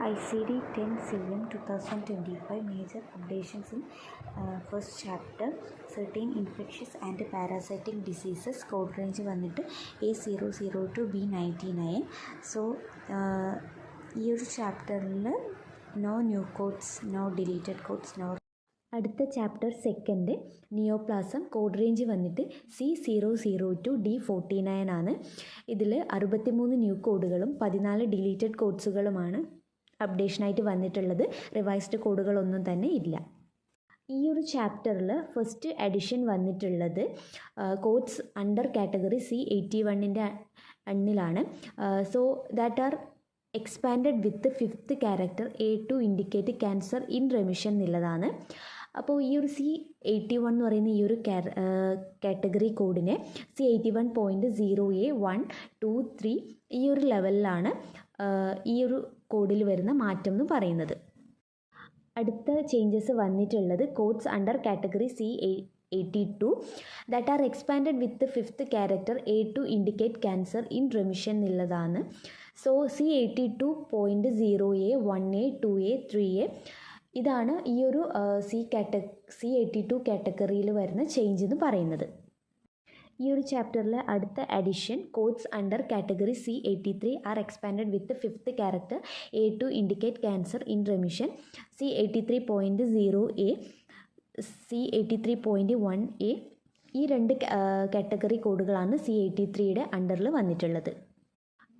ICD 10 CM 2025 major updations in first chapter certain infectious and parasitic diseases code range വന്നിട്ട് A002 to B99. So ഈ ഒരു ചാപ്റ്ററിൽ no new codes, no deleted codes, no. അടുത്ത chapter second neoplasm code range വന്നിട്ട് C002 D49 ആണ്. ഇതിൽ 63 new കോഡുകളും 14 deleted കോഡ്സുകളുമാണ് അപ്ഡേഷനായിട്ട് വന്നിട്ടുള്ളത്. Revised കോഡുകളൊന്നും തന്നെ ഇല്ല. ഈ ഒരു ചാപ്റ്ററിൽ ഫസ്റ്റ് എഡിഷൻ വന്നിട്ടുള്ളത് കോഡ്സ് അണ്ടർ കാറ്റഗറി C81ൻ്റെ അണ്ണിലാണ്. So that are expanded with 5th character A to indicate cancer in remission എന്നുള്ളതാണ്. അപ്പോൾ ഈ ഒരു C81 എന്ന് പറയുന്ന ഈ ഒരു കാറ്റഗറി കോഡിനെ C81.0A1, 2, 3 ഈ ഒരു ലെവലിലാണ് ഈ ഒരു കോഡിൽ വരുന്ന മാറ്റം എന്ന് പറയുന്നത്. അടുത്ത ചേഞ്ചസ് വന്നിട്ടുള്ളത് codes under category C82 that are expanded with 5th character A to indicate cancer in remission എന്നുള്ളതാണ്. So C82.0A, 1A, 2A, 3A ഇതാണ് ഈ ഒരു C82 കാറ്റഗറിയിൽ വരുന്ന ചേഞ്ച് എന്ന് പറയുന്നത്. ഈ ഒരു ചാപ്റ്ററിലെ അടുത്ത addition codes under category C83 are expanded with 5th character A to indicate cancer in remission. C83.0A, C83.1A ഈ രണ്ട് കാറ്റഗറി കോഡുകളാണ് C83യുടെ അണ്ടറിൽ വന്നിട്ടുള്ളത്.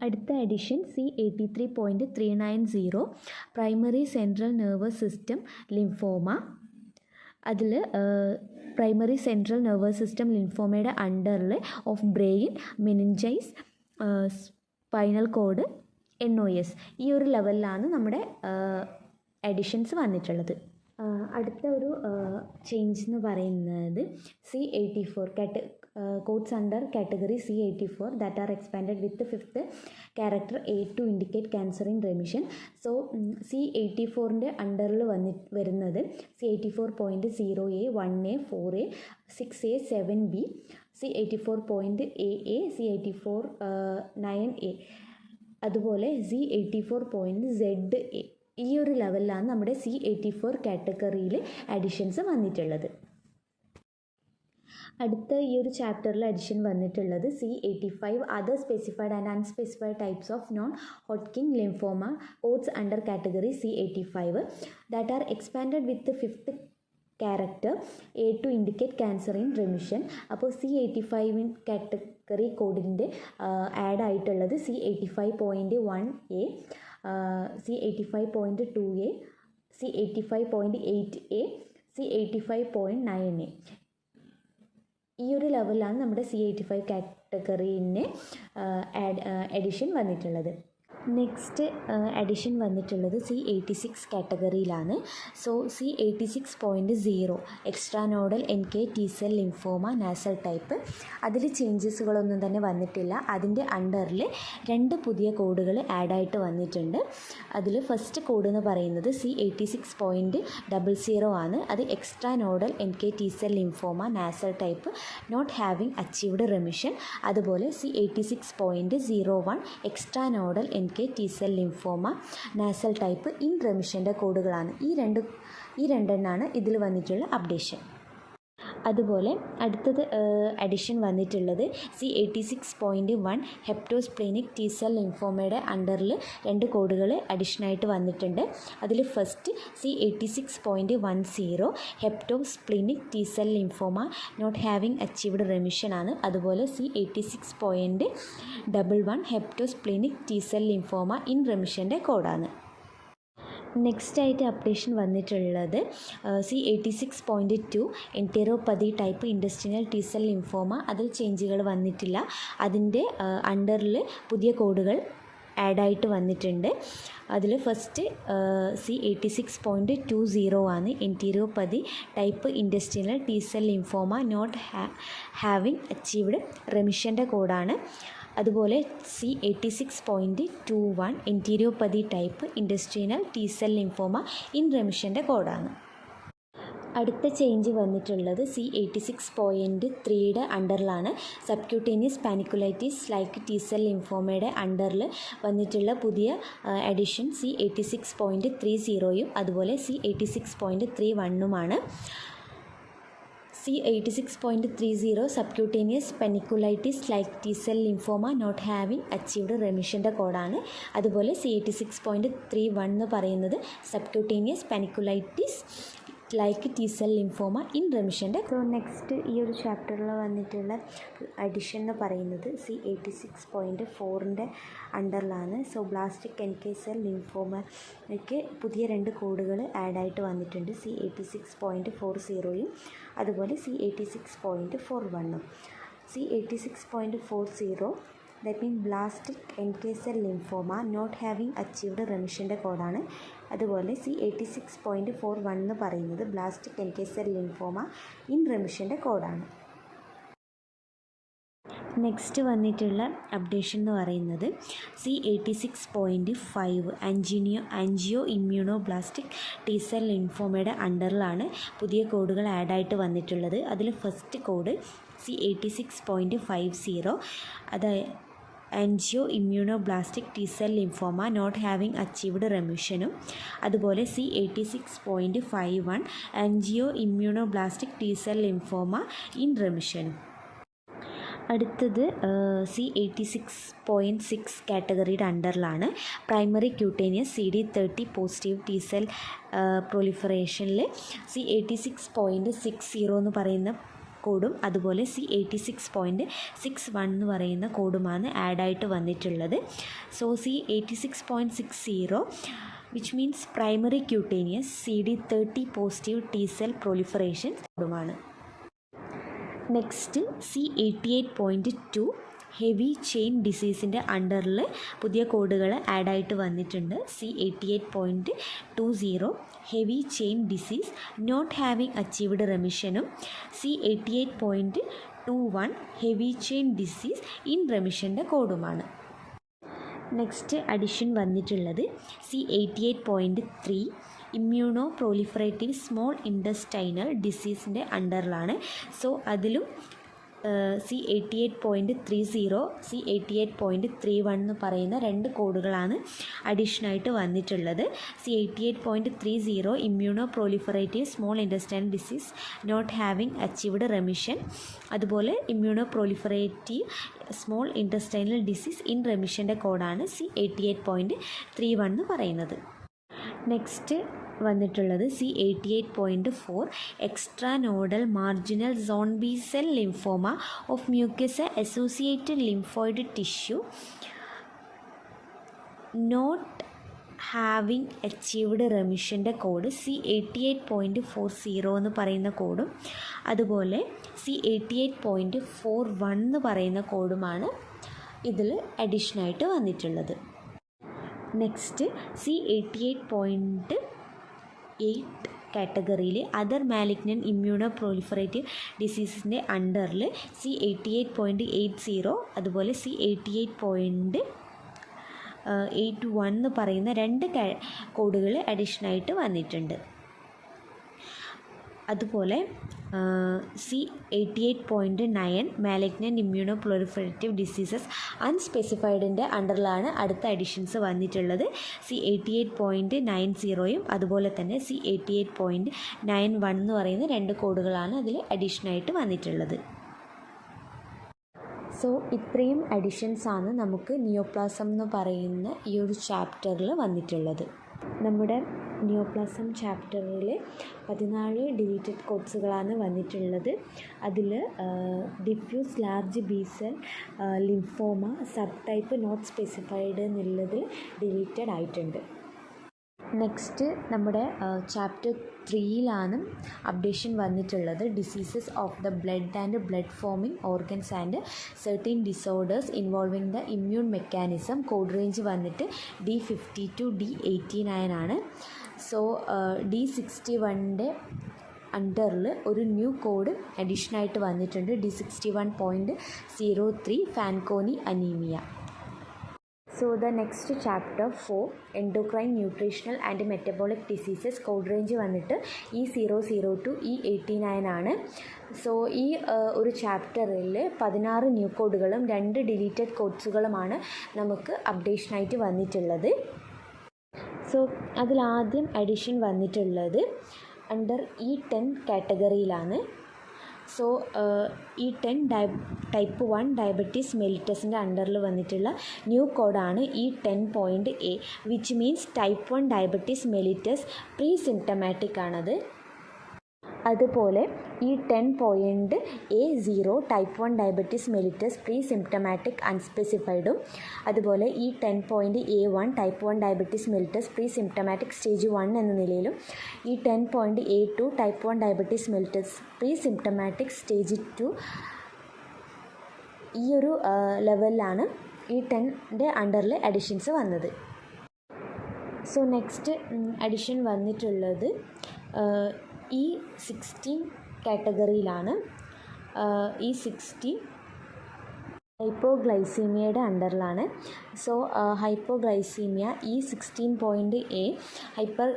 അടുത്ത addition C83.390 primary central nervous system lymphoma. അതിൽ പ്രൈമറി സെൻട്രൽ നെർവസ് സിസ്റ്റം ലിംഫോമയുടെ അണ്ടറിൽ of brain, meninges, spinal cord, NOS ഈ ഒരു ലെവലിലാണ് നമ്മുടെ എഡിഷൻസ് വന്നിട്ടുള്ളത്. അടുത്ത ഒരു ചേഞ്ച് എന്ന് പറയുന്നത് C84 codes under category C84 that are expanded with 5th character A to indicate cancer in remission. So C84ൻ്റെ അണ്ടറിൽ വരുന്നത് C84.0A, 1A, 4A, 6A, 7B, C84.AA, C84.9A അതുപോലെ C84.ZA ഈ ഒരു ലെവലിലാണ് നമ്മുടെ C84 കാറ്റഗറിയിൽ അഡിഷൻസ് വന്നിട്ടുള്ളത്. അടുത്ത ഈ ഒരു ചാപ്റ്ററിൽ അഡിഷൻ വന്നിട്ടുള്ളത് C85 other specified and unspecified types of non Hodgkin lymphoma codes under category C85 that are expanded with 5th character A to indicate cancer in remission. അപ്പോൾ C85 കാറ്റഗറി കോഡിൻ്റെ ആഡ് ആയിട്ടുള്ളത് C85.1A, C85.2A, C85.8A, C85.9A ഈ ഒരു ലെവലിലാണ് നമ്മുടെ C85 കാറ്റഗറീന് addition വന്നിട്ടുള്ളത്. Next addition വന്നിട്ടുള്ളത് C86 കാറ്റഗറിയിലാണ്. So C86.0 extra nodal NK T cell lymphoma nasal type. അതിൽ ചേഞ്ചസുകളൊന്നും തന്നെ വന്നിട്ടില്ല. അതിൻ്റെ അണ്ടറിൽ 2 പുതിയ കോഡുകൾ ആഡായിട്ട് വന്നിട്ടുണ്ട്. അതിൽ ഫസ്റ്റ് കോഡ് എന്ന് പറയുന്നത് C86.00 ആണ്. അത് extra nodal NK T cell lymphoma nasal type not having achieved remission. അതുപോലെ C86.01 extra nodal NK T cell lymphoma nasal type in റെമിഷൻ്റെ കോഡുകളാണ്. ഈ രണ്ടെണ്ണമാണ് ഇതിൽ വന്നിട്ടുള്ള അപ്ഡേഷൻ. അതുപോലെ അടുത്തത് അഡിഷൻ വന്നിട്ടുള്ളത് C86.1 ഹെപ്റ്റോസ്പ്ലീനിക് T സെൽ ലിംഫോമയുടെ അണ്ടറിൽ 2 കോഡുകൾ അഡിഷനായിട്ട് വന്നിട്ടുണ്ട്. അതിൽ first C86.10 hepatosplenic T cell lymphoma not having achieved remission ആണ്. അതുപോലെ C86.11 hepatosplenic T cell lymphoma in റെമിഷൻ്റെ കോഡാണ്. നെക്സ്റ്റ് ആയിട്ട് അപ്ഡേഷൻ വന്നിട്ടുള്ളത് C86.2 enteropathy type industrial T cell lymphoma. അതിൽ ചേഞ്ചുകൾ വന്നിട്ടില്ല. അതിൻ്റെ അണ്ടറിൽ പുതിയ കോഡുകൾ ആഡായിട്ട് വന്നിട്ടുണ്ട്. അതിൽ ഫസ്റ്റ് C86.20 ആണ് enteropathy type industrial T cell lymphoma not having achieved റെമിഷൻ്റെ കോഡാണ്. അതുപോലെ C86.21 enteropathy type industrial T cell lymphoma in റെമിഷൻ്റെ കോഡാണ്. അടുത്ത ചേഞ്ച് വന്നിട്ടുള്ളത് C86.3യുടെ അണ്ടറിലാണ്. സബ്ക്യൂട്ടേനിയസ് പാനിക്കുലൈറ്റിസ് ലൈക്ക് T-സെൽ ലിംഫോമയുടെ അണ്ടറിൽ വന്നിട്ടുള്ള പുതിയ അഡിഷൻ C86.30യും അതുപോലെ C86.31മാണ്. C86.30 subcutaneous panniculitis like T cell lymphoma not having achieved റെമിഷൻ്റെ കോഡാണ്. അതുപോലെ C86.31 എന്ന് പറയുന്നത് subcutaneous panniculitis like T cell lymphoma in റെമിഷൻ്റെ. സോ നെക്സ്റ്റ് ഈ ഒരു ചാപ്റ്ററിൽ വന്നിട്ടുള്ള അഡിഷൻ എന്ന് പറയുന്നത് C86.4ൻ്റെ അണ്ടറിലാണ്. സോ ബ്ലാസ്റ്റിക് NK സെൽ ലിംഫോമയ്ക്ക് പുതിയ 2 കോഡുകൾ ആഡായിട്ട് വന്നിട്ടുണ്ട്. C86.40യും അതുപോലെ C86.41. C86.40 that mean blastic NK cell lymphoma not having achieved റെമിഷൻ്റെ കോഡാണ്. അതുപോലെ C86.41 എന്ന് പറയുന്നത് blastic NK cell lymphoma in റെമിഷൻ്റെ കോഡാണ്. നെക്സ്റ്റ് വന്നിട്ടുള്ള അപ്ഡേഷൻ എന്ന് പറയുന്നത് C86.5 ആൻജിയോ ഇമ്മ്യൂണോബ്ലാസ്റ്റിക് T-സെൽ ലിംഫോമയുടെ അണ്ടറിലാണ് പുതിയ കോഡുകൾ ആഡായിട്ട് വന്നിട്ടുള്ളത്. അതിൽ ഫസ്റ്റ് കോഡ് C86.50 അതായത് angio immunoblastic T cell lymphoma not having achieved റെമിഷനും അതുപോലെ C86.51 angio immunoblastic T cell lymphoma in റെമിഷനും. അടുത്തത് C86.6 കാറ്റഗറിയുടെ അണ്ടറിലാണ് primary cutaneous CD30 positive T cell പ്രൊലിഫറേഷനിൽ C86.60 എന്ന് പറയുന്ന കോഡും അതുപോലെ C86.61 എന്ന് പറയുന്ന കോഡുമാണ് ആഡായിട്ട് വന്നിട്ടുള്ളത്. So C86.60 which means primary cutaneous CD30 positive T cell proliferation കോഡുമാണ്. നെക്സ്റ്റ് C88.2 ഹെവി ചെയിൻ ഡിസീസിൻ്റെ അണ്ടറിൽ പുതിയ കോഡുകൾ ആഡായിട്ട് വന്നിട്ടുണ്ട്. C88.20 heavy chain disease not having achieved റെമിഷനും C88.21 heavy chain disease in റെമിഷൻ്റെ കോഡുമാണ്. നെക്സ്റ്റ് അഡിഷൻ വന്നിട്ടുള്ളത് C88.3 immuno proliferative small intestinal ഡിസീസിൻ്റെ അണ്ടറിലാണ്. സോ അതിലും C88.30 C88.31 എന്ന് പറയുന്ന 2 കോഡുകളാണ് അഡീഷനായിട്ട് വന്നിട്ടുള്ളത്. C88.30 immuno proliferative small intestinal disease not having achieved remission, അതുപോലെ immuno proliferative small intestinal disease in റെമിഷൻ്റെ കോഡാണ് C88.31 എന്ന് പറയുന്നത്. നെക്സ്റ്റ് വന്നിട്ടുള്ളത് C88.4 extra nodal marginal zone B cell lymphoma of mucus associated lymphoid tissue not having achieved റെമിഷൻ്റെ code C88.40 എന്ന് പറയുന്ന കോഡും അതുപോലെ C88.41 എന്ന് പറയുന്ന കോഡുമാണ് ഇതിൽ അഡീഷനായിട്ട് വന്നിട്ടുള്ളത്. നെക്സ്റ്റ് C88.8 കാറ്റഗറിയിൽ അതർ മാലിഗ്നൻ്റ് ഇമ്മ്യൂണോ പ്രൊലിഫറേറ്റീവ് ഡിസീസിൻ്റെ അണ്ടറിൽ C88.80 അതുപോലെ C88.81 എന്ന് പറയുന്ന 2 കോഡുകൾ അഡീഷനായിട്ട് വന്നിട്ടുണ്ട്. അതുപോലെ C88.9 malignant immuno proliferative diseases അൺസ്പെസിഫൈഡിൻ്റെ അണ്ടറിലാണ് അടുത്ത അഡീഷൻസ് വന്നിട്ടുള്ളത്. C88.90യും അതുപോലെ തന്നെ C88.91 എന്ന് പറയുന്ന 2 കോഡുകളാണ് അതിൽ അഡീഷനായിട്ട് വന്നിട്ടുള്ളത്. സോ ഇത്രയും അഡീഷൻസാണ് നമുക്ക് നിയോപ്ലാസം എന്ന് പറയുന്ന ഈ ഒരു ചാപ്റ്ററിൽ വന്നിട്ടുള്ളത്. നമ്മുടെ നിയോപ്ലാസം ചാപ്റ്ററിൽ 14 ഡിലീറ്റഡ് കോഡ്സുകളാണ് വന്നിട്ടുള്ളത്. അതിൽ diffuse large B cell lymphoma sub type not specified എന്നുള്ളത് ഡിലീറ്റഡ് ആയിട്ടുണ്ട്. നെക്സ്റ്റ് നമ്മുടെ ചാപ്റ്റർ 3യിലാണ് അപ്ഡേഷൻ വന്നിട്ടുള്ളത്. Diseases of the blood and blood forming organs and certain disorders involving the immune mechanism. Code range വന്നിട്ട് D50 to D89 ആണ്. So D61ൻ്റെ അണ്ടറിൽ ഒരു new code അഡീഷനായിട്ട് വന്നിട്ടുണ്ട്. D61.03 Fanconi anaemia. So the next chapter 4 endocrine nutritional and metabolic diseases code range വന്നിട്ട് E002 to E89 ആണ്. So ഈ ഒരു ചാപ്റ്ററിൽ 16 ന്യൂ കോഡുകളും 2 ഡിലീറ്റഡ് കോഡ്സുകളുമാണ് നമുക്ക് അപ്ഡേഷനായിട്ട് വന്നിട്ടുള്ളത്. സോ അതിലാദ്യം അഡീഷൻ വന്നിട്ടുള്ളത് അണ്ടർ E10 കാറ്റഗറിയിലാണ്. സോ E10 ടൈപ്പ് 1 ഡയബറ്റീസ് മെലിറ്റസിൻ്റെ അണ്ടറിൽ വന്നിട്ടുള്ള ന്യൂ കോഡാണ് E10.A, which means type 1 diabetes mellitus pre symptomatic ആണത്. അതുപോലെ E10.A0 type 1 diabetes mellitus pre symptomatic അൺസ്പെസിഫൈഡും, അതുപോലെ E10.A1 type 1 diabetes mellitus pre symptomatic stage 1 എന്ന നിലയിലും, E10.A2 type 1 diabetes mellitus pre symptomatic stage 2 ഈ ഒരു ലെവലിലാണ് E10ൻ്റെ അണ്ടറിൽ അഡിഷൻസ് വന്നത്. സോ നെക്സ്റ്റ് അഡിഷൻ വന്നിട്ടുള്ളത് E16 കാറ്റഗറിയിലാണ്. E16 ഹൈപ്പോഗ്ലൈസീമിയയുടെ അണ്ടറിലാണ്. So hypoglycaemia E16.A hyper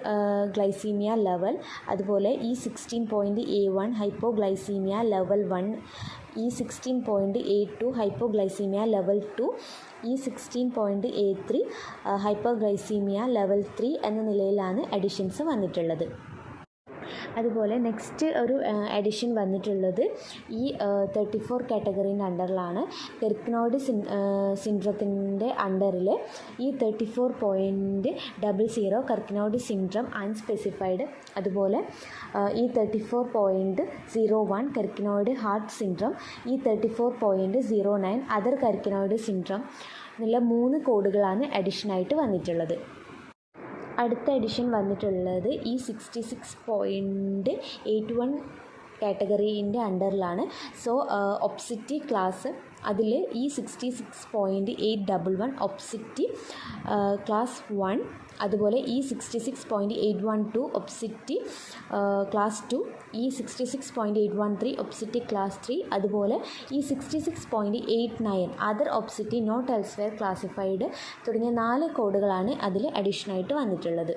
glycaemia level, അതുപോലെ E16.A1 hypoglycaemia level 1, E16.A2 hypoglycaemia level 2, E16.A3 hypoglycaemia level 3 എന്ന നിലയിലാണ് അഡിഷൻസ് വന്നിട്ടുള്ളത്. അതുപോലെ നെക്സ്റ്റ് ഒരു അഡിഷൻ വന്നിട്ടുള്ളത് E34 കാറ്റഗറീൻ്റെ അണ്ടറിലാണ്. കെർക്കനോയ്ഡ് സിൻഡ്രത്തിൻ്റെ അണ്ടറിൽ E34.00 കെർക്കനോയ്ഡ് സിൻഡ്രം അൺസ്പെസിഫൈഡ്, അതുപോലെ E34.01 carcinoid heart syndrome, E34.09 other carcinoid syndrome എന്നുള്ള 3 കോഡുകളാണ് അഡിഷനായിട്ട് വന്നിട്ടുള്ളത്. അടുത്ത എഡിഷൻ വന്നിട്ടുള്ളത് E66.81 കാറ്റഗറീൻ്റെ അണ്ടറിലാണ്. സോ ഒബ്സിറ്റി ക്ലാസ് അതിൽ E66.811 ഒബ്സിറ്റി ക്ലാസ് 1, അതുപോലെ E66.812 ഒബ്സിറ്റി ക്ലാസ് 2, E66.813 ഒബ്സിറ്റി ക്ലാസ് 3, അതുപോലെ E66.89 other obesity not elsewhere classified തുടങ്ങിയ 4 കോഡുകളാണ് അതിൽ അഡീഷനായിട്ട് വന്നിട്ടുള്ളത്.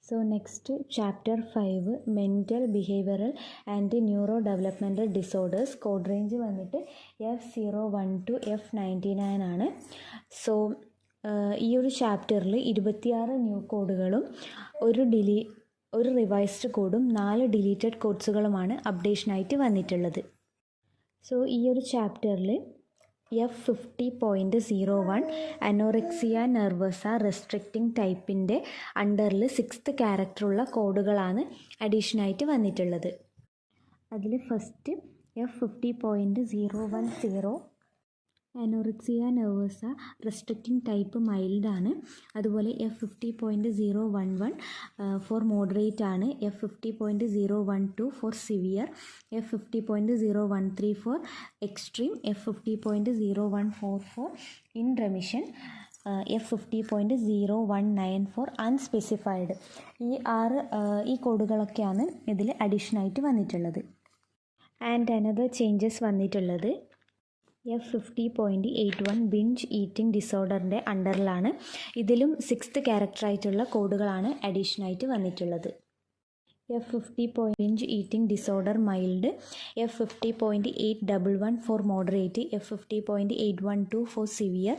So next chapter 5 mental behavioural and neurodevelopmental disorders code range വന്നിട്ട് F01 to F99 ആണ്. സോ ഈ ഒരു ചാപ്റ്ററിൽ 26 ന്യൂ കോഡുകളും ഒരു റിവൈസ്ഡ് കോഡും 4 ഡിലീറ്റഡ് കോഡ്സുകളുമാണ് അപ്ഡേഷനായിട്ട് വന്നിട്ടുള്ളത്. സോ ഈ ഒരു ചാപ്റ്ററിൽ F50.01 അനോറെക്സിയ നെർവസ റെസ്ട്രിക്റ്റിംഗ് ടൈപ്പിൻ്റെ അണ്ടറിൽ 6th ക്യാരക്ടറുള്ള കോഡുകളാണ് അഡീഷനായിട്ട് വന്നിട്ടുള്ളത്. അതിൽ first F50.010 anorexia nervosa restricting type മൈൽഡാണ്. അതുപോലെ F50.011 ഫോർ മോഡറേറ്റ് ആണ്, F50.012 for severe, F50.013 for extreme, F50.014 for in remission, F50.019 for unspecified. ഈ കോഡുകളൊക്കെയാണ് ഇതിൽ അഡീഷനായിട്ട് വന്നിട്ടുള്ളത്. ആൻഡ് അനദർ ചേഞ്ചസ് വന്നിട്ടുള്ളത് F50.81 ബിഞ്ച് ഈറ്റിംഗ് ഡിസോർഡറിൻ്റെ അണ്ടറിലാണ്. ഇതിലും 6th ക്യാരക്ടറായിട്ടുള്ള കോഡുകളാണ് അഡീഷനായിട്ട് വന്നിട്ടുള്ളത്. F50. Binge eating disorder mild, F50.811 for moderate, F50.812 for severe,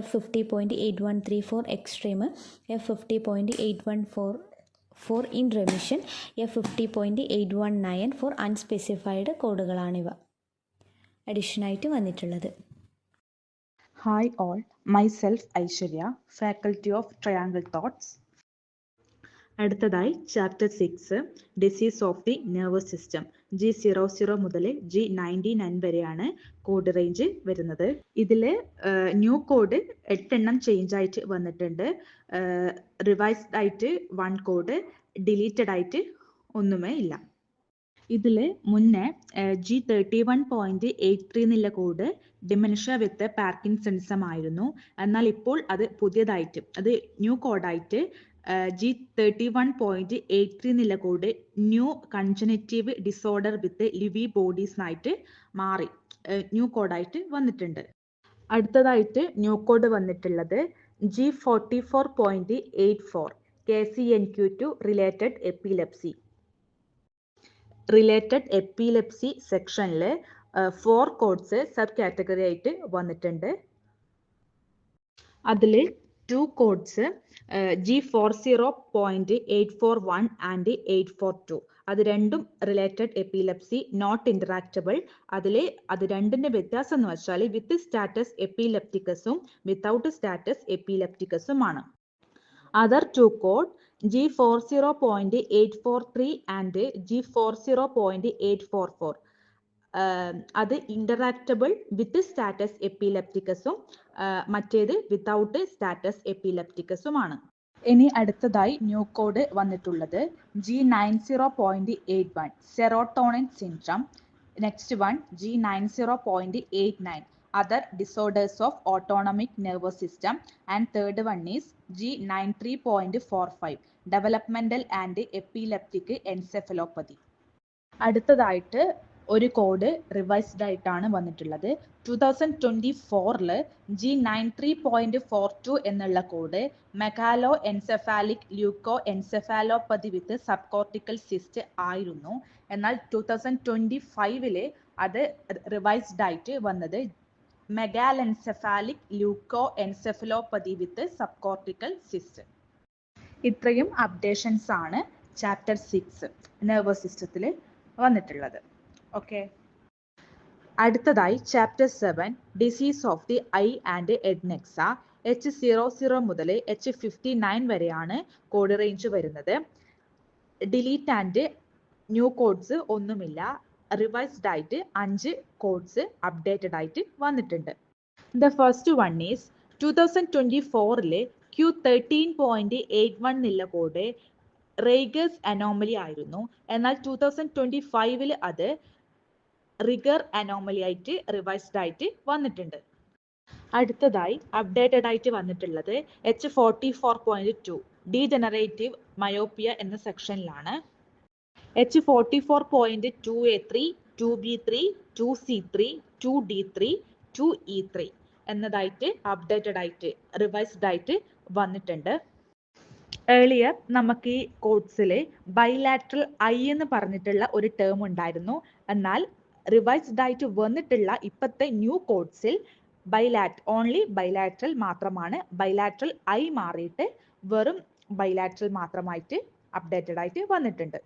F50.813 for extreme, F50.814 for in remission, F50.819 for unspecified കോഡുകളാണിവ അഡീഷനായിട്ട് വന്നിട്ടുള്ളത്. Hi all, myself Aishwarya, faculty of Triangle Thoughts. അടുത്തതായി chapter 6 disease of the nervous system. G00 മുതൽ G99 വരെയാണ് code range വരുന്നത്. ഇതിൽ new code 8 എണ്ണം change ആയിട്ട് വന്നിട്ടുണ്ട്. റിവൈസ്ഡ് ആയിട്ട് 1 കോഡ്, ഡിലീറ്റഡ് ആയിട്ട് ഒന്നുമേ ഇല്ല. ഇതിൽ മുന്നേ G31.83 എന്നുള്ള കോഡ് ഡിമെൻഷ്യ വിത്ത് പാർക്കിൻസൺസം ആയിരുന്നു. എന്നാൽ ഇപ്പോൾ അത് പുതിയതായിട്ട് അത് ന്യൂ കോഡായിട്ട് G31.83 എന്നുള്ള കോഡ് ന്യൂ കൺജനറ്റീവ് ഡിസോർഡർ വിത്ത് ലിവി ബോഡീസ് ആയിട്ട് മാറി ന്യൂ കോഡായിട്ട് വന്നിട്ടുണ്ട്. അടുത്തതായിട്ട് ന്യൂ കോഡ് വന്നിട്ടുള്ളത് G44.84 KCNQ2 related epilepsy. Related epilepsy സെക്ഷനിൽ 4 കോഡ്സ് സബ് കാറ്റഗറി ആയിട്ട് വന്നിട്ടുണ്ട്. അതിൽ 2 കോഡ്സ് G40.841 ആൻഡ് 842 അത് രണ്ടും റിലേറ്റഡ് എപ്പിലെപ്സി നോട്ട് ഇന്ററാക്റ്റബിൾ. അത് രണ്ടിന്റെ വ്യത്യാസം എന്ന് വെച്ചാൽ വിത്ത് സ്റ്റാറ്റസ് എപ്പിലെപ്റ്റിക്കസും വിത്തൗട്ട് സ്റ്റാറ്റസ് എപ്പിലെപ്റ്റിക്കസും ആണ്. Other 2 code G40.843 and G40.844 അത് ഇന്ററാക്റ്റബിൾ വിത്ത് സ്റ്റാറ്റസ് എപ്പിലെപ്റ്റിക്കസും മറ്റേത് വിത്തൗട്ട് സ്റ്റാറ്റസ് എപ്പിലെപ്റ്റിക്കസും ആണ്. ഇനി അടുത്തതായി ന്യൂ കോഡ് വന്നിട്ടുള്ളത് G90.81 serotonin syndrome. Next one G90.89 other disorders of autonomic nervous system, and third one is G93.45 developmental and epileptic encephalopathy. അടുത്തതായിട്ട് ഒരു code revised ആയിട്ടാണ് വന്നിട്ടുള്ളത്. 2024 G93.42 എന്നുള്ള code megalencephalic leukoencephalopathy with subcortical cyst ആയിരുന്നു. എന്നാൽ 2025 അത് revised ആയിട്ട് വന്നത് megalencephalic leukoencephalopathy with subcortical cyst. ഇത്രയും അപ്ഡേഷൻസ് ആണ് ചാപ്റ്റർ 6 നെർവസ് സിസ്റ്റത്തിൽ വന്നിട്ടുള്ളത്. ഓക്കെ, അടുത്തതായി chapter 7 disease of the eye and adnexa. H00 മുതൽ H59 വരെയാണ് കോഡ് റേഞ്ച് വരുന്നത്. ഡിലീറ്റ് ആൻഡ് ന്യൂ കോഡ്സ് ഒന്നുമില്ല. റിവൈസ്ഡ് ആയിട്ട് 5 കോഡ്സ് അപ്ഡേറ്റഡ് ആയിട്ട് വന്നിട്ടുണ്ട്. The first one is 2024 Q13.81 എന്നുള്ള കോഡ് റേഗേഴ്സ് അനോമലി ആയിരുന്നു. എന്നാൽ 2025 അത് റിഗർ അനോമലി ആയിട്ട് റിവൈസ്ഡ് ആയിട്ട് വന്നിട്ടുണ്ട്. അടുത്തതായി അപ്ഡേറ്റഡ് ആയിട്ട് വന്നിട്ടുള്ളത് H44.2 ഡീജനറേറ്റീവ് മയോപ്പിയ എന്ന സെക്ഷനിലാണ്. H44.2A3, 2B3, 2C3, 2D3, 2E3 എന്നതായിട്ട് updated ആയിട്ട് റിവൈസ്ഡ് ആയിട്ട് വന്നിട്ടുണ്ട്. ഏർലിയർ നമുക്ക് ഈ കോഡ്സിൽ ബൈലാറ്ററൽ ഐ എന്ന് പറഞ്ഞിട്ടുള്ള ഒരു ടേം ഉണ്ടായിരുന്നു. എന്നാൽ റിവൈസ്ഡ് ആയിട്ട് വന്നിട്ടുള്ള ഇപ്പോഴത്തെ ന്യൂ കോഡ്സിൽ ഓൺലി ബൈലാറ്ററൽ മാത്രമാണ്. ബൈലാറ്ററൽ ഐ മാറിയിട്ട് വെറും ബൈലാറ്ററൽ മാത്രമായിട്ട് അപ്ഡേറ്റഡ് ആയിട്ട് വന്നിട്ടുണ്ട്.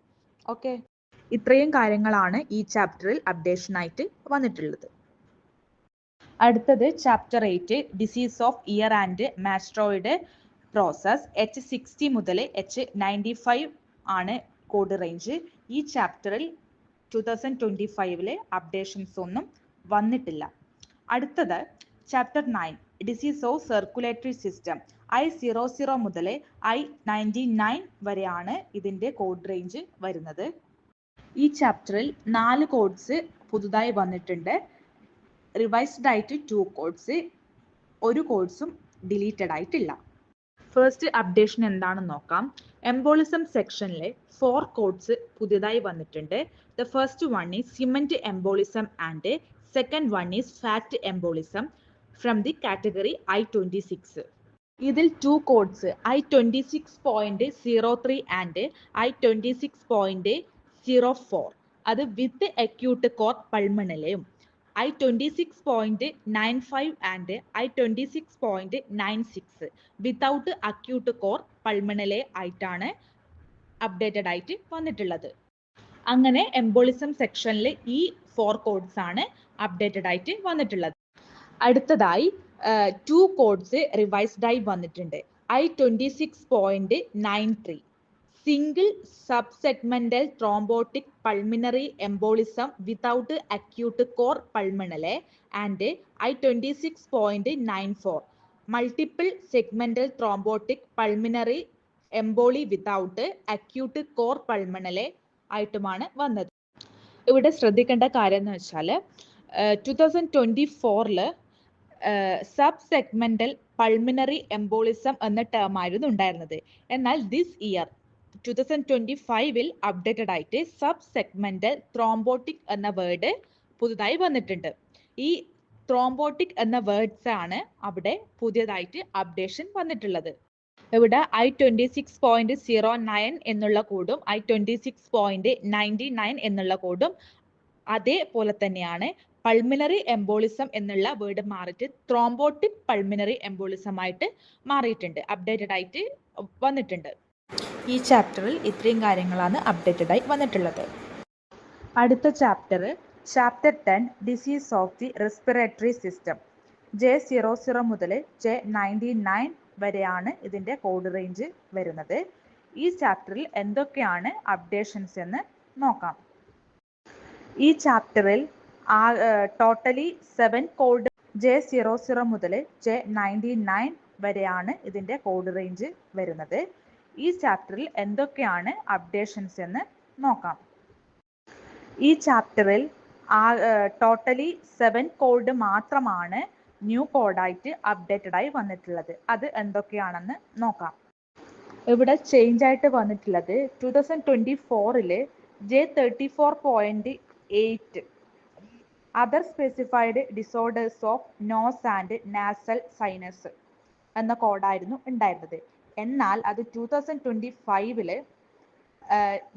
ഓക്കെ, ഇത്രയും കാര്യങ്ങളാണ് ഈ ചാപ്റ്ററിൽ അപ്ഡേഷൻ ആയിട്ട് വന്നിട്ടുള്ളത്. അടുത്തത് chapter 8 disease of ear and mastoid process. H60 മുതൽ H95 ആണ് കോഡ് റേഞ്ച്. ഈ ചാപ്റ്ററിൽ 2025 അപ്ഡേഷൻസ് ഒന്നും വന്നിട്ടില്ല. അടുത്തത് chapter 9 disease of circulatory system. I00 മുതൽ I99 വരെയാണ് ഇതിന്റെ കോഡ് റേഞ്ച് വരുന്നത്. ഈ ചാപ്റ്ററിൽ 4 കോഡ്സ് പുതുതായി വന്നിട്ടുണ്ട്. റിവൈസ്ഡ് ആയിട്ട് 2 കോഡ്സ്, ഒരു കോഡ്സും ഡിലീറ്റഡ് ആയിട്ടില്ല. ഫസ്റ്റ് അപ്ഡേഷൻ എന്താണെന്ന് നോക്കാം. എംബോളിസം സെക്ഷനിലെ 4 കോഡ്സ് പുതിയതായി വന്നിട്ടുണ്ട്. The first one is cement embolism and second one is fat embolism from the category I26. ഇതിൽ 2 കോഡ്സ് I26.03 ആൻഡ് I26.04 അത് വിത്ത് അക്യൂട്ട് കോർ പൾമണലെയും, I26.95 and I26.96 without acute cor pulmonale ആയിട്ടാണ് updated ആയിട്ട് വന്നിട്ടുള്ളത്. അങ്ങനെ embolism സെക്ഷനിൽ ഈ 4 codes ആണ് അപ്ഡേറ്റഡ് ആയിട്ട് വന്നിട്ടുള്ളത്. അടുത്തതായി 2 കോഡ്സ് റിവൈസ്ഡ് ആയി വന്നിട്ടുണ്ട്. I26.93 single subsegmental thrombotic pulmonary embolism without acute cor pulmonale and I26.94 multiple segmental thrombotic pulmonary emboli without acute cor pulmonale ആയിട്ടുമാണ് വന്നത്. ഇവിടെ ശ്രദ്ധിക്കേണ്ട കാര്യം എന്ന് വെച്ചാൽ 2024 സബ് സെഗ്മെന്റൽ പൾമിനറി എംബോളിസം എന്ന ടേം ആയിരുന്നു ഉണ്ടായിരുന്നത്. എന്നാൽ ദിസ് ഇയർ 2025 അപ്ഡേറ്റഡ് ആയിട്ട് സബ് സെഗ്മെന്റൽ ത്രോംബോട്ടിക് എന്ന വേർഡ് പുതുതായി വന്നിട്ടുണ്ട്. ഈ ത്രോംബോട്ടിക് എന്ന വേർഡ്സ് ആണ് അവിടെ പുതിയതായിട്ട് അപ്ഡേഷൻ വന്നിട്ടുള്ളത്. ഇവിടെ I26.09 എന്നുള്ള കോഡും I26.99 എന്നുള്ള കോഡും അതേപോലെ തന്നെയാണ്. പൾമിനറി എംബോളിസം എന്നുള്ള വേർഡ് മാറിയിട്ട് ത്രോംബോട്ടിക് പൾമിനറി എംബോളിസം ആയിട്ട് മാറിയിട്ടുണ്ട്, അപ്ഡേറ്റഡ് ആയിട്ട് വന്നിട്ടുണ്ട്. ഈ ചാപ്റ്ററിൽ ഇത്രയും കാര്യങ്ങളാണ് അപ്ഡേറ്റഡ് ആയി വന്നിട്ടുള്ളത്. അടുത്ത chapter 10 disease of the respiratory system. J00 മുതൽ J99 വരെയാണ് ഇതിൻ്റെ കോഡ് റേഞ്ച് വരുന്നത്. ഈ ചാപ്റ്ററിൽ എന്തൊക്കെയാണ് അപ്ഡേഷൻസ് എന്ന് നോക്കാം. ഈ ചാപ്റ്ററിൽ ടോട്ടലി 7 കോഡ് J00 മുതൽ J99 വരെയാണ് ഇതിൻ്റെ കോഡ് റേഞ്ച് വരുന്നത്. ഈ ചാപ്റ്ററിൽ എന്തൊക്കെയാണ് അപ്ഡേഷൻസ് എന്ന് നോക്കാം. ഈ ചാപ്റ്ററിൽ ടോട്ടലി 7 കോഡ് മാത്രമാണ് ന്യൂ കോഡായിട്ട് അപ്ഡേറ്റഡ് ആയി വന്നിട്ടുള്ളത്. അത് എന്തൊക്കെയാണെന്ന് നോക്കാം. ഇവിടെ ചേഞ്ച് ആയിട്ട് വന്നിട്ടുള്ളത് 2024 J34.8 other specified disorders of nose and nasal sinus എന്ന കോഡായിരുന്നു ഉണ്ടായിരുന്നത്. എന്നാൽ അത് 2025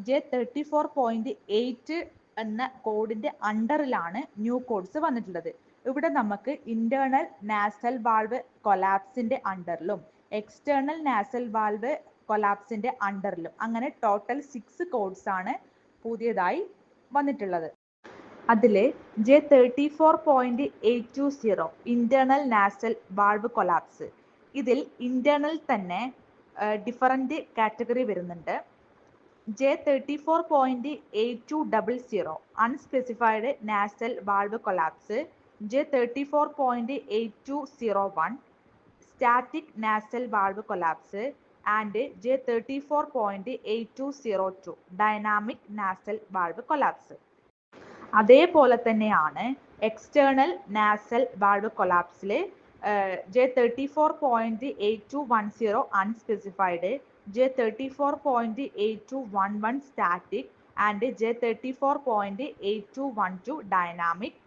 J34.8 എന്ന കോഡിന്റെ അണ്ടറിലാണ് ന്യൂ കോഡ്സ് വന്നിട്ടുള്ളത്. ഇവിടെ നമുക്ക് ഇന്റേണൽ നാസൽ വാൾവ് കൊലാപ്സിന്റെ അണ്ടറിലും എക്സ്റ്റേണൽ നാസൽ വാൾവ് കൊലാപ്സിന്റെ അണ്ടറിലും അങ്ങനെ ടോട്ടൽ 6 കോഡ്സ് ആണ് പുതിയതായി വന്നിട്ടുള്ളത്. അതിലെ J34.820 internal nasal valve collapse, ഇതിൽ ഇന്റേണൽ തന്നെ ഡിഫറൻറ്റ് കാറ്റഗറി വരുന്നുണ്ട്. J34.8200 unspecified nasal valve collapse, J34.8201 static nasal valve collapse and J34.8202 dynamic nasal valve collapse. അതേപോലെ തന്നെയാണ് എക്സ്റ്റേണൽ നാസൽ വാൾവ് കൊലാപ്സിലെ J34.8210 unspecified, J34.8211 static and J34.8212 dynamic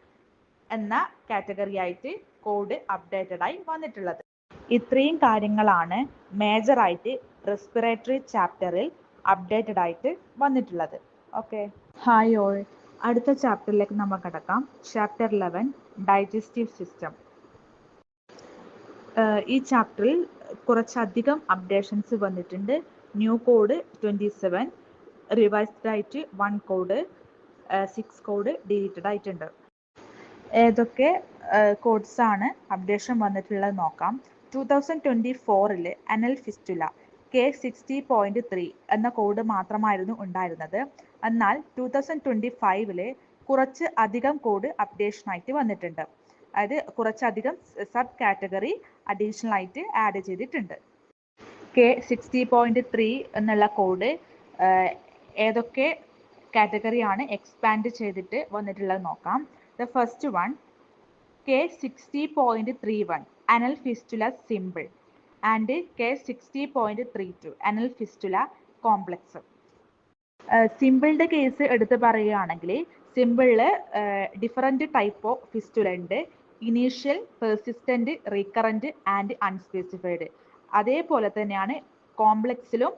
എന്ന category ആയിട്ട് code updated ആയി വന്നിട്ടുള്ളത്. ഇത്രയും കാര്യങ്ങളാണ് മേജർ ആയിട്ട് റെസ്പിറേറ്ററി ചാപ്റ്ററിൽ അപ്ഡേറ്റഡ് ആയിട്ട് വന്നിട്ടുള്ളത്. Okay, hi all. അടുത്ത ചാപ്റ്ററിലേക്ക് നമ്മൾ കടക്കാം. Chapter 11 digestive system. ഈ ചാപ്റ്ററിൽ കുറച്ചധികം അപ്ഡേഷൻസ് വന്നിട്ടുണ്ട്. ന്യൂ കോഡ് 27, റിവൈസ്ഡ് ആയിട്ട് 1 കോഡ്, 6 കോഡ് ഡിലീറ്റഡ് ആയിട്ടുണ്ട്. ഏതൊക്കെ കോഡ്സ് ആണ് അപ്ഡേഷൻ വന്നിട്ടുള്ളത് നോക്കാം. 2024 അനൽ ഫിസ്റ്റുല K60.3 എന്ന കോഡ് മാത്രമായിരുന്നു ഉണ്ടായിരുന്നത്. എന്നാൽ 2025 കുറച്ച് അധികം കോഡ് അപ്ഡേഷൻ ആയിട്ട് വന്നിട്ടുണ്ട്. അതായത് കുറച്ചധികം സബ് കാറ്റഗറി അഡീഷണൽ ആയിട്ട് ആഡ് ചെയ്തിട്ടുണ്ട്. K60.3 എന്നുള്ള കോഡ് ഏതൊക്കെ കാറ്റഗറിയാണ് എക്സ്പാൻഡ് ചെയ്തിട്ട് വന്നിട്ടുള്ളത് നോക്കാം. The first one K60.31 anal fistula simple and K60.32 anal fistula complex. സിമ്പിളിൻ്റെ കേസ് എടുത്ത് പറയുകയാണെങ്കിൽ സിമ്പിളിൽ ഡിഫറൻറ്റ് ടൈപ്പ് ഓഫ് ഫിസ്റ്റുല ഉണ്ട്. Initial, persistent, recurrent and unspecified. അതേപോലെ തന്നെയാണ് കോംപ്ലക്സിലും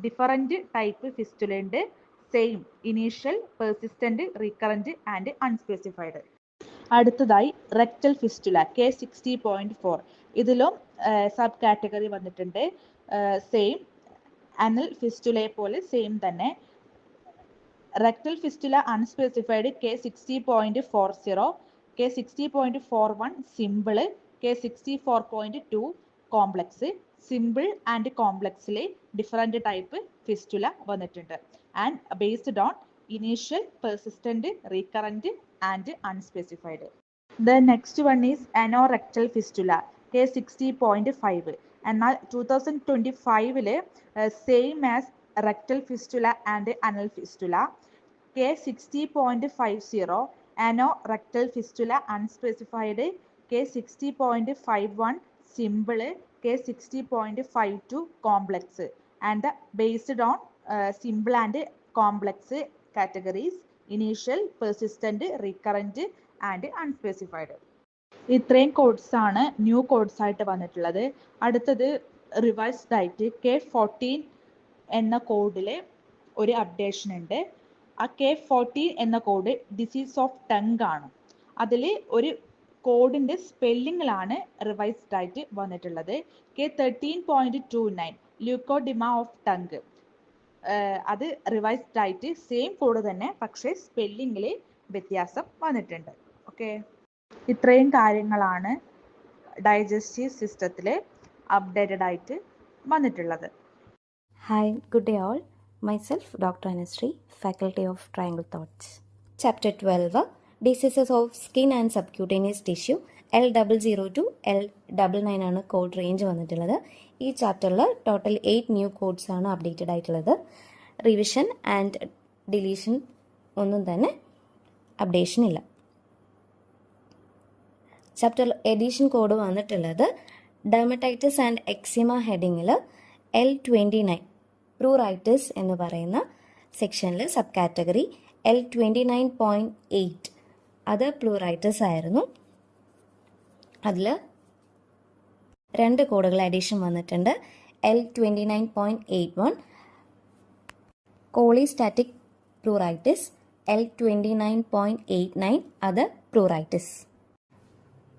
ഡിഫറൻറ്റ് ടൈപ്പ് ഫിസ്റ്റുല ഉണ്ട്. Same initial, persistent, recurrent and unspecified. അടുത്തതായി റെക്ടൽ ഫിസ്റ്റുല K60.4. ഇതിലും സബ് കാറ്റഗറി വന്നിട്ടുണ്ട്. സെയിം അനൽ ഫിസ്റ്റുലയെ പോലെ സെയിം തന്നെ. Rectal fistula unspecified K60.40, K60.41 simple, K64.2 complex. Simple and കോംപ്ലക്സിലെ ഡിഫറൻറ്റ് ടൈപ്പ് ഫിസ്റ്റുല വന്നിട്ടുണ്ട്. And based on initial, persistent, recurrent and unspecified. The next one is anorectal fistula K60.5. എന്നാൽ 2025 same as rectal fistula and anal fistula. K60.50 anorectal fistula unspecified, K60.51 simple, K60.52 complex. And based on simple and complex categories, initial, persistent, recurrent and unspecified. ഇത്രയും കോഡ്സാണ് new codes ആയിട്ട് വന്നിട്ടുള്ളത്. അടുത്തത് revised ആയിട്ട് K14 എന്ന കോഡിൽ ഒരു updation ഉണ്ട്. ആ K14 എന്ന കോഡ് ഡിസീസ് ഓഫ് ടങ് ആണ്. അതിൽ ഒരു കോഡിന്റെ സ്പെല്ലിങ്ങിലാണ് റിവൈസ്ഡ് ആയിട്ട് വന്നിട്ടുള്ളത്. K13.29 ല്യൂക്കോഡിമ ഓഫ് ടങ്, അത് റിവൈസ്ഡ് ആയിട്ട് സെയിം കോഡ് തന്നെ, പക്ഷേ സ്പെല്ലിങ്ങിൽ വ്യത്യാസം വന്നിട്ടുണ്ട്. ഓക്കെ, ഇത്രയും കാര്യങ്ങളാണ് ഡൈജസ്റ്റീവ് സിസ്റ്റത്തിൽ അപ്ഡേറ്റഡ് ആയിട്ട് വന്നിട്ടുള്ളത്. Hi, good day all. Myself, Dr. Anushree, Faculty of Triangle Thoughts. Chapter 12, Diseases of Skin and Subcutaneous Tissue, L00 to L99 ആണ് കോഡ് റേഞ്ച് വന്നിട്ടുള്ളത്. ഈ ചാപ്റ്ററിൽ ടോട്ടൽ 8 ന്യൂ കോഡ്സ് ആണ് അപ്ഡേറ്റഡ് ആയിട്ടുള്ളത്. റിവിഷൻ ആൻഡ് ഡിലീഷൻ ഒന്നും തന്നെ അപ്ഡേഷൻ ഇല്ല. Chapter edition code വന്നിട്ടുള്ളത് ഡെർമറ്റൈറ്റിസ് ആൻഡ് എക്സിമ ഹെഡിങ്ങിൽ L29 പ്രൂറൈറ്റിസ് എന്ന് പറയുന്ന സെക്ഷനിൽ സബ് കാറ്റഗറി L29.8 അത് പ്ലൂറൈറ്റിസ് ആയിരുന്നു. അതിൽ 2 കോഡുകൾ അഡീഷൻ വന്നിട്ടുണ്ട്. L29.81 കോളിസ്റ്റാറ്റിക് പ്ലൂറൈറ്റിസ്, L29.89 അത് പ്ലൂറൈറ്റിസ്.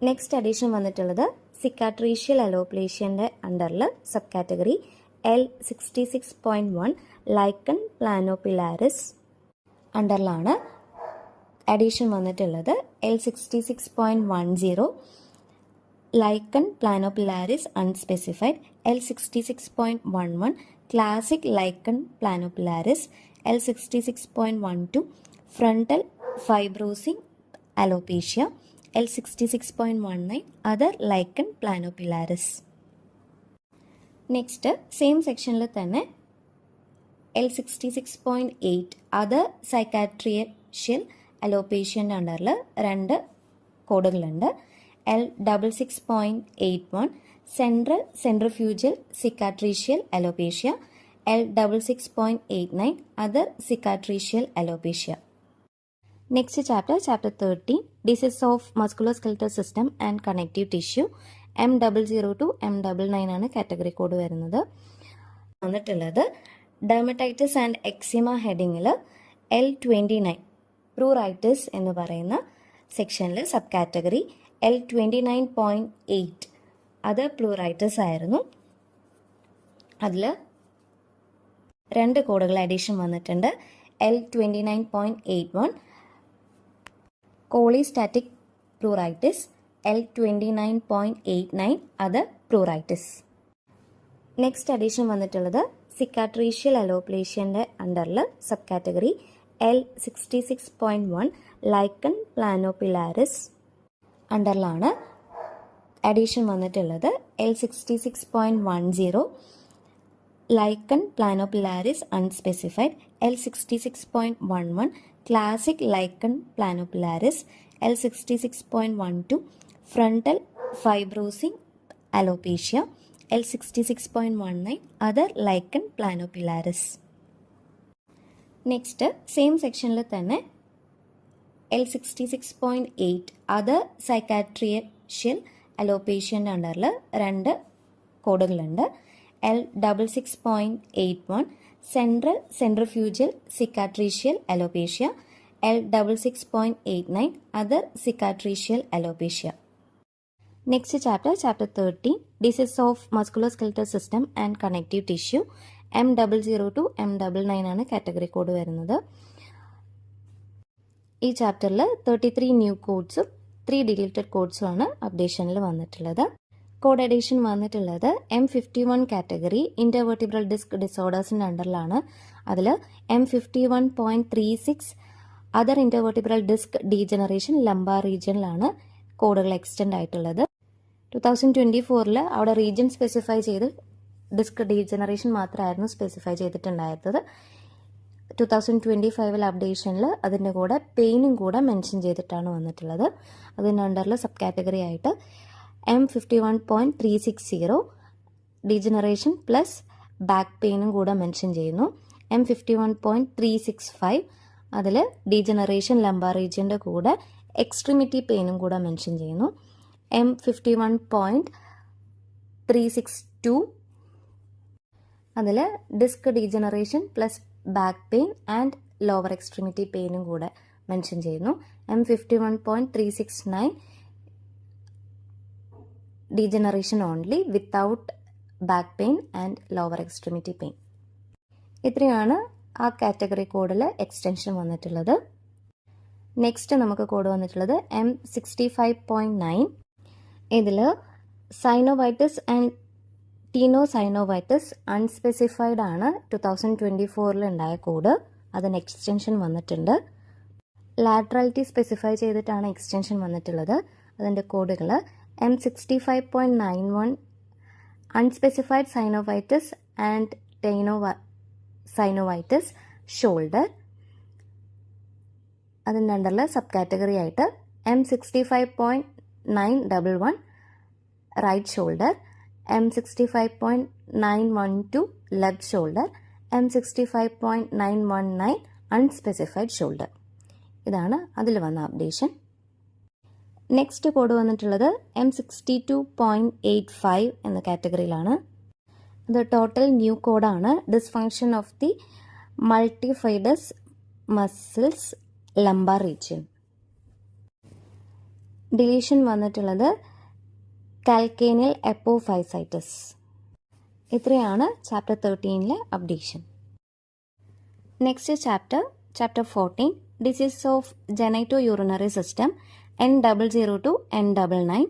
നെക്സ്റ്റ് അഡീഷൻ വന്നിട്ടുള്ളത് സിക്കാട്രീഷ്യൽ അലോപ്ലേഷ്യൻ്റെ അണ്ടറിൽ subcategory L66.1 lichen planopilaris അണ്ടറിലാണ് അഡീഷൻ വന്നിട്ടുള്ളത്. L66.10 lichen planopilaris unspecified, L66.11 classic lichen planopilaris, L66.12 frontal fibrosing alopecia, L66.19 other lichen planopilaris. Next same സെക്ഷനിൽ തന്നെ L66.8 അതർ സൈക്കാട്രിഷ്യൽ അലോപേഷ്യൻ്റെ അണ്ടറിൽ 2 കോഡുകളുണ്ട്. L66.81 central centrifugal cicatricial alopecia, L66.89 other cicatricial alopecia. Next chapter 13 disease of musculoskeletal system and connective tissue, M00 to M99 ആണ് category code വരുന്നത്. വന്നിട്ടുള്ളത് dermatitis and eczema ഹെഡിങ്ങിൽ L29 പ്രൂറൈറ്റിസ് എന്ന് പറയുന്ന സെക്ഷനിൽ സബ് കാറ്റഗറി L29.8 അത് പ്ലൂറൈറ്റിസ് ആയിരുന്നു. അതിൽ 2 കോഡുകൾ അഡീഷൻ വന്നിട്ടുണ്ട്. L29.81 കോളിസ്റ്റാറ്റിക് പ്ലൂറൈറ്റിസ്, L29.89 അത് പ്ലൂറൈറ്റിസ്. നെക്സ്റ്റ് അഡീഷൻ വന്നിട്ടുള്ളത് സിക്കാട്രീഷ്യൽ അലോപ്ലേഷ്യൻ്റെ അണ്ടറിൽ subcategory L66.1 lichen planopilaris അണ്ടറിലാണ് അഡീഷൻ വന്നിട്ടുള്ളത്. L66.10 lichen planopilaris unspecified, L66.11 classic lichen planopilaris, L66.12 frontal fibrosing alopecia, L66.19 other lichen planopilaris. Next same സെക്ഷനിൽ തന്നെ L66.8 അതർ സൈക്കാട്രിഷ്യൽ അലോപേഷ്യൻ്റെ അണ്ടറിൽ 2 കോഡുകളുണ്ട്. L66.81 central centrifugal cicatricial alopecia, L66.89 other cicatricial alopecia. Next chapter 13 disease of musculoskeletal system and connective tissue, M00 to M99 ആണ് category code വരുന്നത്. ഈ ചാപ്റ്ററിൽ 33 new കോഡ്സും 3 deleted കോഡ്സും ആണ് അപ്ഡേഷനിൽ വന്നിട്ടുള്ളത്. കോഡ് അഡീഷൻ വന്നിട്ടുള്ളത് M51 കാറ്റഗറി ഇൻ്റർവെർട്ടിബ്രൽ ഡിസ്ക് ഡിസോർഡേഴ്സിൻ്റെ അണ്ടറിലാണ്. അതിൽ M51.36 other intervertebral disc degeneration lumbar റീജിയനിലാണ് കോഡുകൾ എക്സ്റ്റെൻഡ് ആയിട്ടുള്ളത്. 2024 അവിടെ റീജിയൻ സ്പെസിഫൈ ചെയ്ത് ഡിസ്ക് ഡീജനറേഷൻ മാത്രമായിരുന്നു സ്പെസിഫൈ ചെയ്തിട്ടുണ്ടായിരുന്നത്. 2025 അപ്ഡേഷനിൽ അതിൻ്റെ കൂടെ പെയിനും കൂടെ മെൻഷൻ ചെയ്തിട്ടാണ് വന്നിട്ടുള്ളത്. അതിൻ്റെ അണ്ടറിൽ സബ് കാറ്റഗറി ആയിട്ട് M51.360 ഡീജനറേഷൻ പ്ലസ് ബാക്ക് പെയിനും കൂടെ മെൻഷൻ ചെയ്യുന്നു. M51.365 അതിൽ ഡീജനറേഷൻ ലംബാർ റീജിയൻ്റെ കൂടെ എക്സ്ട്രിമിറ്റി പെയിനും കൂടെ മെൻഷൻ ചെയ്യുന്നു. M51.362. അതിൽ disc degeneration plus back pain and lower extremity പെയിനും കൂടെ മെൻഷൻ ചെയ്യുന്നു. M51.369 degeneration only without back pain and lower extremity pain. ഇത്രയാണ് ആ കാറ്റഗറി കോഡിൽ എക്സ്റ്റൻഷൻ വന്നിട്ടുള്ളത്. നെക്സ്റ്റ് നമുക്ക് കോഡ് വന്നിട്ടുള്ളത് M65.9. ഇതിൽ സൈനോവൈറ്റിസ് ആൻഡ് ടീനോസൈനോവൈറ്റിസ് അൺസ്പെസിഫൈഡ് ആണ് 2024 ഉണ്ടായ കോഡ്. അതിന് എക്സ്റ്റൻഷൻ വന്നിട്ടുണ്ട്. ലാറ്ററാലിറ്റി സ്പെസിഫൈ ചെയ്തിട്ടാണ് എക്സ്റ്റൻഷൻ വന്നിട്ടുള്ളത്. അതിൻ്റെ കോഡുകൾ M65.91 unspecified synovitis and tenosynovitis shoulder. അതിൻ്റെ അണ്ടറിൽ സബ് കാറ്റഗറി ആയിട്ട് M65.911 right shoulder, M65.912 left shoulder, M65.919 unspecified shoulder. ഇതാണ് അതിൽ വന്ന അപ്ഡേഷൻ. നെക്സ്റ്റ് കോഡ് വന്നിട്ടുള്ളത് M62.85 എന്ന കാറ്റഗറിയിലാണ്. ഇത് ടോട്ടൽ ന്യൂ കോഡാണ്. Dysfunction of the multifidus muscles lumbar region. Deletion വന്നിട്ടുള്ളത് കാൽക്കേനിയൽ എപ്പോഫൈസൈറ്റിസ്. ഇത്രയാണ് chapter 13 updation. Next chapter 14 disease of genitourinary system N00 to N99.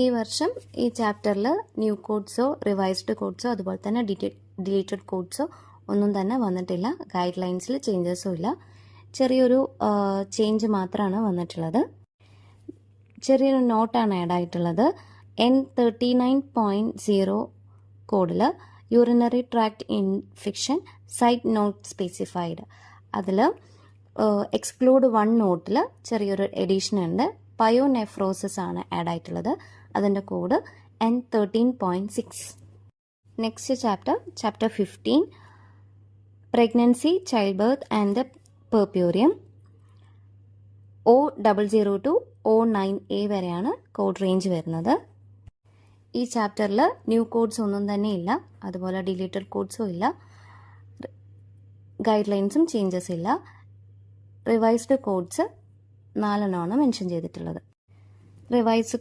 ഈ വർഷം ഈ ചാപ്റ്ററിൽ ന്യൂ കോഡ്സോ റിവൈസ്ഡ് കോഡ്സോ അതുപോലെ തന്നെ ഡിലീറ്റഡ് കോഡ്സോ ഒന്നും തന്നെ വന്നിട്ടില്ല. ഗൈഡ് ലൈൻസിൽ ചേഞ്ചസും ഇല്ല. ചെറിയൊരു ചേഞ്ച് മാത്രമാണ് വന്നിട്ടുള്ളത്. ചെറിയൊരു നോട്ടാണ് ആഡ് ആയിട്ടുള്ളത്. N39.0 കോഡിൽ urinary tract infection site not specified. അതിൽ എക്സ്ക്ലൂഡ് 1 നോട്ടിൽ ചെറിയൊരു എഡീഷൻ ഉണ്ട്. പയോനെഫ്രോസിസ് ആണ് ആഡ് ആയിട്ടുള്ളത്. അതിൻ്റെ code N13.6. Next chapter 15 pregnancy, childbirth and puerperium. O00 to O9A വരെയാണ് കോഡ് റേഞ്ച് വരുന്നത്. ഈ ചാപ്റ്ററിൽ ന്യൂ കോഡ്സ് ഒന്നും തന്നെ ഇല്ല. അതുപോലെ ഡിലീറ്റഡ് കോഡ്സും ഇല്ല. ഗൈഡ് ലൈൻസും ചേഞ്ചസ് ഇല്ല. റിവൈസ്ഡ് കോഡ്സ് 4 മെൻഷൻ ചെയ്തിട്ടുള്ളത്. റിവൈസ്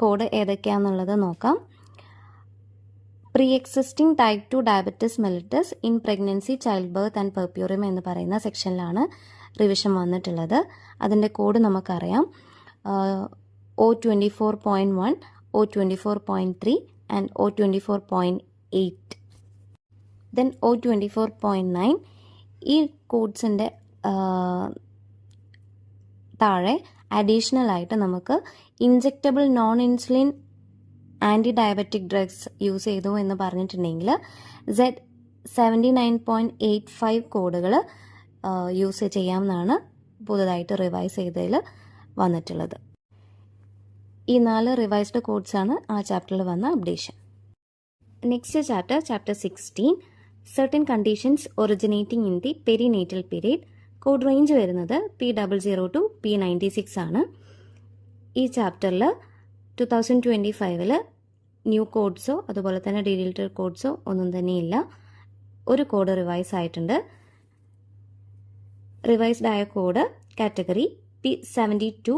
കോഡ് ഏതൊക്കെയാണെന്നുള്ളത് നോക്കാം. Pre existing type 2 diabetes mellitus in pregnancy, childbirth and puerperium എന്ന് പറയുന്ന സെക്ഷനിലാണ് റിവിഷൻ വന്നിട്ടുള്ളത്. അതിൻ്റെ കോഡ് നമുക്കറിയാം. O24.1, O24.3 and O24.8. Then O24.9. ഈ കോഡ്സിൻ്റെ താഴെ അഡീഷണൽ ആയിട്ട് നമുക്ക് injectable non insulin antidiabetic drugs use ചെയ്തു എന്ന് പറഞ്ഞിട്ടുണ്ടെങ്കിൽ Z79.85 കോഡുകൾ യൂസ് ചെയ്യാമെന്നാണ് പുതുതായിട്ട് റിവൈസ് ചെയ്തതിൽ വന്നിട്ടുള്ളത്. ഈ 4 റിവൈസ്ഡ് കോഡ്സാണ് ആ ചാപ്റ്ററിൽ വന്ന updation. Next chapter 16 certain conditions originating in the perinatal period. Code range വരുന്നത് P00 to P96 ആണ്. ഈ ചാപ്റ്ററിൽ 2025 ന്യൂ കോഡ്സോ അതുപോലെ തന്നെ ഡിലീറ്റഡ് കോഡ്സോ ഒന്നും തന്നെ ഇല്ല. ഒരു കോഡ് റിവൈസ് ആയിട്ടുണ്ട്. റിവൈസ്ഡ് ആയ code category P72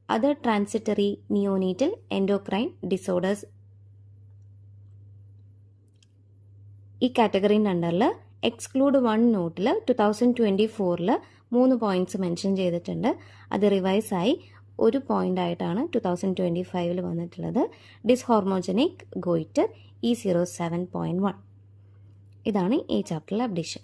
other transitory neonatal endocrine disorders. ഈ കാറ്റഗറിൻ്റെ അണ്ടറിൽ എക്സ്ക്ലൂഡ് 1 നോട്ടിൽ 2024 3 പോയിന്റ്സ് മെൻഷൻ ചെയ്തിട്ടുണ്ട്. അത് റിവൈസായി 1 പോയിന്റ് ആയിട്ടാണ് 2025 വന്നിട്ടുള്ളത്. ഡിസ്ഹോർമോജനിക് ഗോയിറ്റർ E07.1. ഇതാണ് ഈ ചാപ്റ്ററിലെ അപ്ഡേഷൻ.